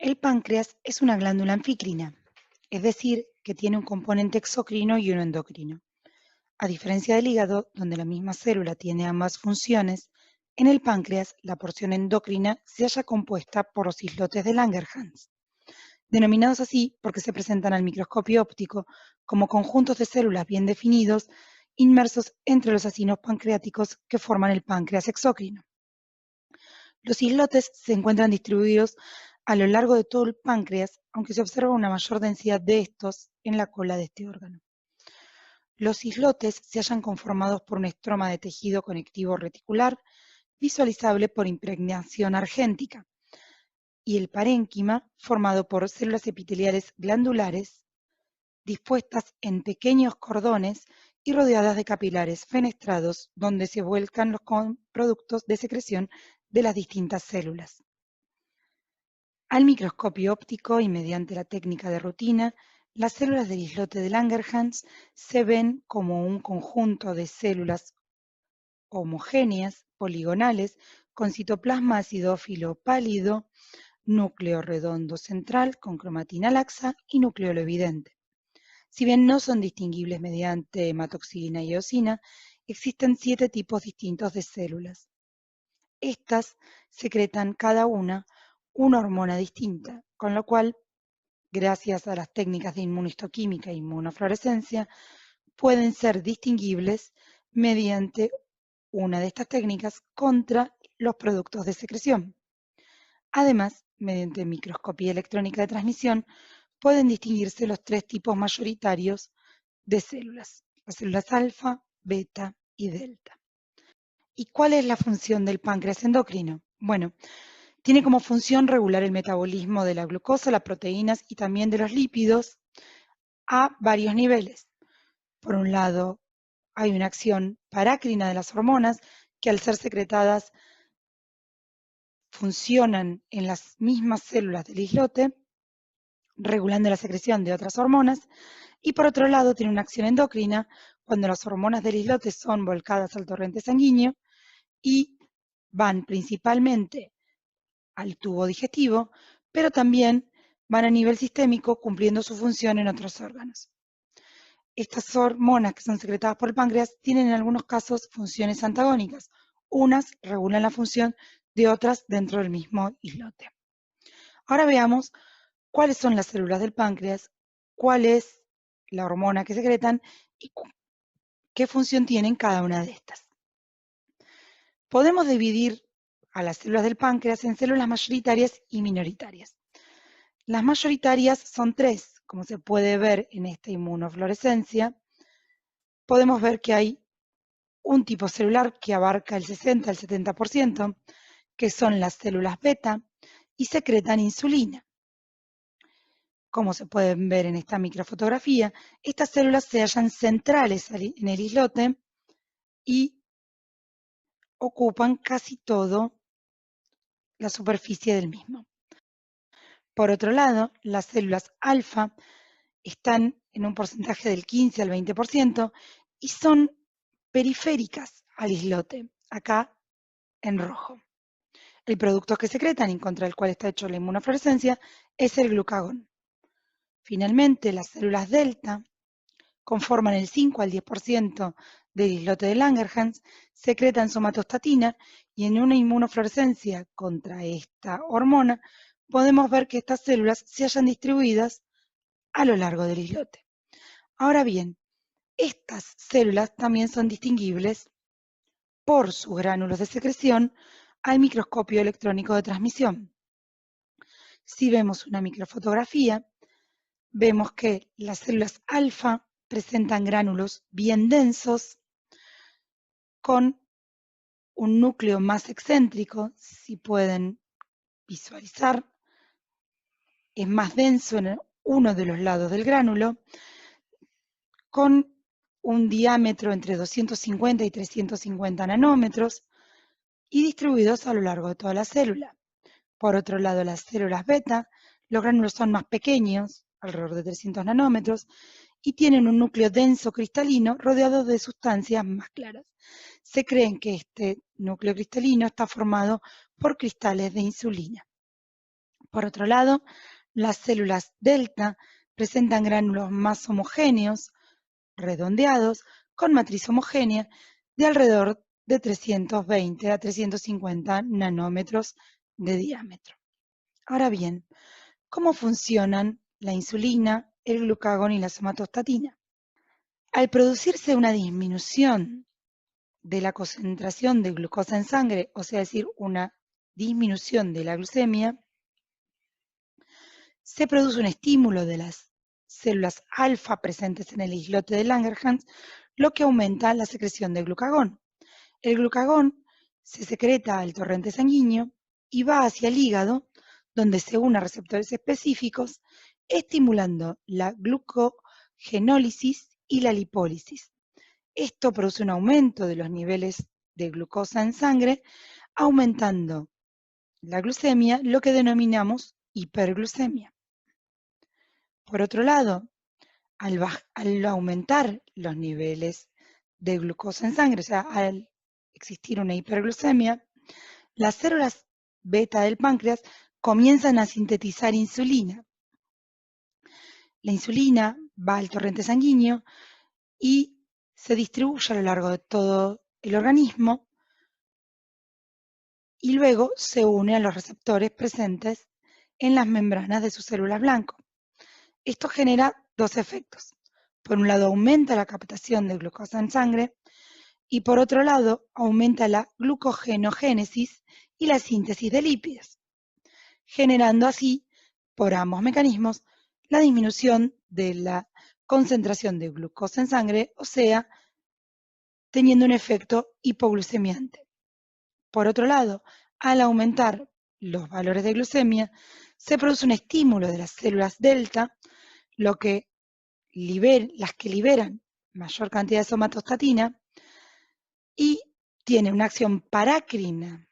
El páncreas es una glándula anficrina, es decir, que tiene un componente exocrino y uno endocrino. A diferencia del hígado, donde la misma célula tiene ambas funciones, en el páncreas la porción endocrina se halla compuesta por los islotes de Langerhans, denominados así porque se presentan al microscopio óptico como conjuntos de células bien definidos inmersos entre los acinos pancreáticos que forman el páncreas exócrino. Los islotes se encuentran distribuidos a lo largo de todo el páncreas, aunque se observa una mayor densidad de estos en la cola de este órgano. Los islotes se hallan conformados por un estroma de tejido conectivo reticular, visualizable por impregnación argéntica, y el parénquima, formado por células epiteliales glandulares, dispuestas en pequeños cordones y rodeadas de capilares fenestrados, donde se vuelcan los productos de secreción de las distintas células. Al microscopio óptico y mediante la técnica de rutina, las células del islote de Langerhans se ven como un conjunto de células homogéneas, poligonales, con citoplasma acidófilo pálido, núcleo redondo central con cromatina laxa y núcleo evidente. Si bien no son distinguibles mediante hematoxilina y eosina, existen 7 tipos distintos de células. Estas secretan cada una hormona distinta, con lo cual, gracias a las técnicas de inmunohistoquímica e inmunofluorescencia, pueden ser distinguibles mediante una de estas técnicas contra los productos de secreción. Además, mediante microscopía electrónica de transmisión, pueden distinguirse los 3 tipos mayoritarios de células, las células alfa, beta y delta. ¿Y cuál es la función del páncreas endocrino? Bueno, tiene como función regular el metabolismo de la glucosa, las proteínas y también de los lípidos a varios niveles. Por un lado, hay una acción parácrina de las hormonas que al ser secretadas funcionan en las mismas células del islote, regulando la secreción de otras hormonas, y por otro lado tiene una acción endocrina cuando las hormonas del islote son volcadas al torrente sanguíneo y van principalmente al tubo digestivo, pero también van a nivel sistémico cumpliendo su función en otros órganos. Estas hormonas que son secretadas por el páncreas tienen en algunos casos funciones antagónicas. Unas regulan la función de otras dentro del mismo islote. Ahora veamos cuáles son las células del páncreas, cuál es la hormona que secretan y qué función tienen cada una de estas. Podemos dividir a las células del páncreas en células mayoritarias y minoritarias. Las mayoritarias son 3, como se puede ver en esta inmunofluorescencia. Podemos ver que hay un tipo celular que abarca el 60 al 70%, que son las células beta, y secretan insulina. Como se pueden ver en esta microfotografía, estas células se hallan centrales en el islote y ocupan casi todo la superficie del mismo. Por otro lado, las células alfa están en un porcentaje del 15 al 20% y son periféricas al islote, acá en rojo. El producto que secretan y contra el cual está hecho la inmunofluorescencia es el glucagón. Finalmente, las células delta conforman el 5 al 10% del islote de Langerhans, secretan somatostatina y en una inmunofluorescencia contra esta hormona podemos ver que estas células se hallan distribuidas a lo largo del islote. Ahora bien, estas células también son distinguibles por sus gránulos de secreción al microscopio electrónico de transmisión. Si vemos una microfotografía, vemos que las células alfa presentan gránulos bien densos con un núcleo más excéntrico, si pueden visualizar, es más denso en uno de los lados del gránulo, con un diámetro entre 250 y 350 nanómetros y distribuidos a lo largo de toda la célula. Por otro lado, las células beta, los gránulos son más pequeños, alrededor de 300 nanómetros, y tienen un núcleo denso cristalino rodeado de sustancias más claras. Se cree que este núcleo cristalino está formado por cristales de insulina. Por otro lado, las células delta presentan gránulos más homogéneos, redondeados, con matriz homogénea de alrededor de 320 a 350 nanómetros de diámetro. Ahora bien, ¿cómo funcionan la insulina, el glucagón y la somatostatina? Al producirse una disminución de la concentración de glucosa en sangre, o sea, decir, una disminución de la glucemia, se produce un estímulo de las células alfa presentes en el islote de Langerhans, lo que aumenta la secreción de glucagón. El glucagón se secreta al torrente sanguíneo y va hacia el hígado, donde se une a receptores específicos, estimulando la glucogenólisis y la lipólisis. Esto produce un aumento de los niveles de glucosa en sangre, aumentando la glucemia, lo que denominamos hiperglucemia. Por otro lado, al aumentar los niveles de glucosa en sangre, o sea, al existir una hiperglucemia, las células beta del páncreas comienzan a sintetizar insulina. La insulina va al torrente sanguíneo y se distribuye a lo largo de todo el organismo y luego se une a los receptores presentes en las membranas de sus células blanco. Esto genera dos efectos. Por un lado, aumenta la captación de glucosa en sangre y por otro lado, aumenta la glucogenogénesis y la síntesis de lípidos, generando así, por ambos mecanismos, la disminución de la concentración de glucosa en sangre, o sea, teniendo un efecto hipoglucemiante. Por otro lado, al aumentar los valores de glucemia, se produce un estímulo de las células delta, las que liberan mayor cantidad de somatostatina y tiene una acción parácrina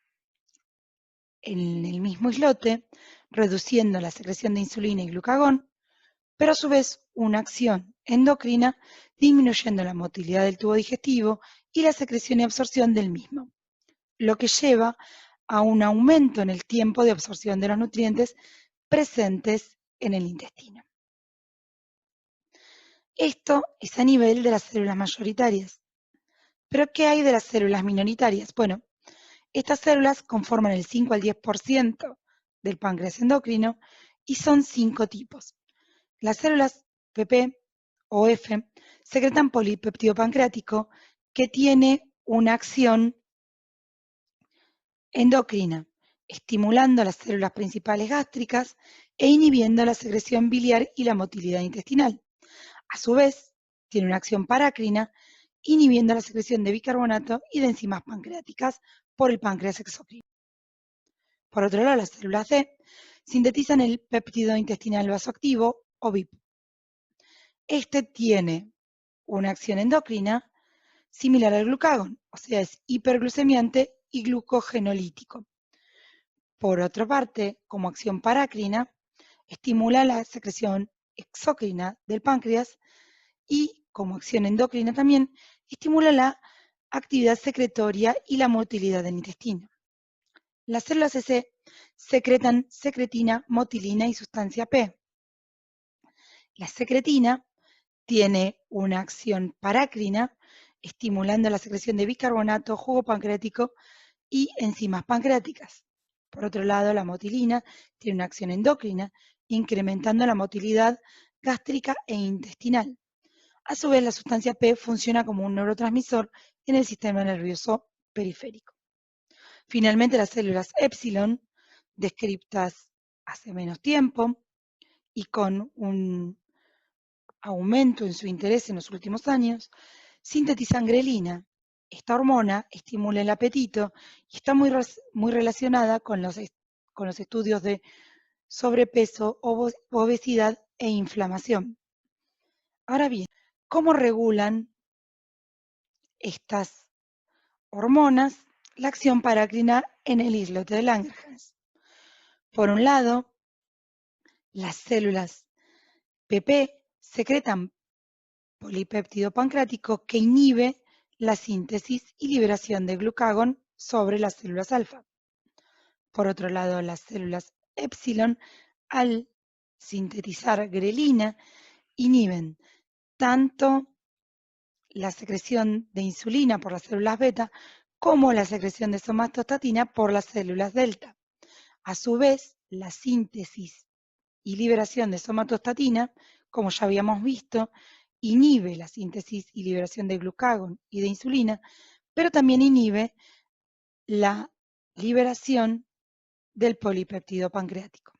en el mismo islote, reduciendo la secreción de insulina y glucagón, pero a su vez una acción endocrina, disminuyendo la motilidad del tubo digestivo y la secreción y absorción del mismo, lo que lleva a un aumento en el tiempo de absorción de los nutrientes presentes en el intestino. Esto es a nivel de las células mayoritarias. ¿Pero qué hay de las células minoritarias? Bueno, estas células conforman el 5 al 10% del páncreas endocrino y son 5 tipos. Las células PP o F secretan polipéptido pancreático que tiene una acción endocrina, estimulando las células principales gástricas e inhibiendo la secreción biliar y la motilidad intestinal. A su vez, tiene una acción parácrina, inhibiendo la secreción de bicarbonato y de enzimas pancreáticas por el páncreas exocrino. Por otro lado, las células C sintetizan el péptido intestinal vasoactivo o VIP. Este tiene una acción endocrina similar al glucagón, o sea, es hiperglucemiante y glucogenolítico. Por otra parte, como acción parácrina, estimula la secreción exócrina del páncreas y, como acción endocrina también, estimula la actividad secretoria y la motilidad del intestino. Las células CC secretan secretina, motilina y sustancia P. La secretina tiene una acción parácrina, estimulando la secreción de bicarbonato, jugo pancreático y enzimas pancreáticas. Por otro lado, la motilina tiene una acción endocrina, incrementando la motilidad gástrica e intestinal. A su vez, la sustancia P funciona como un neurotransmisor en el sistema nervioso periférico. Finalmente, las células épsilon, descritas hace menos tiempo y con un aumento en su interés en los últimos años, sintetizan grelina. Esta hormona estimula el apetito y está muy relacionada con los estudios de sobrepeso, obesidad e inflamación. Ahora bien, ¿cómo regulan estas hormonas la acción parácrina en el islote de Langerhans? Por un lado, las células PP secretan polipéptido pancreático que inhibe la síntesis y liberación de glucagón sobre las células alfa. Por otro lado, las células epsilon, al sintetizar grelina, inhiben tanto la secreción de insulina por las células beta como la secreción de somatostatina por las células delta. A su vez, la síntesis y liberación de somatostatina, como ya habíamos visto, inhibe la síntesis y liberación de glucagón y de insulina, pero también inhibe la liberación del polipéptido pancreático.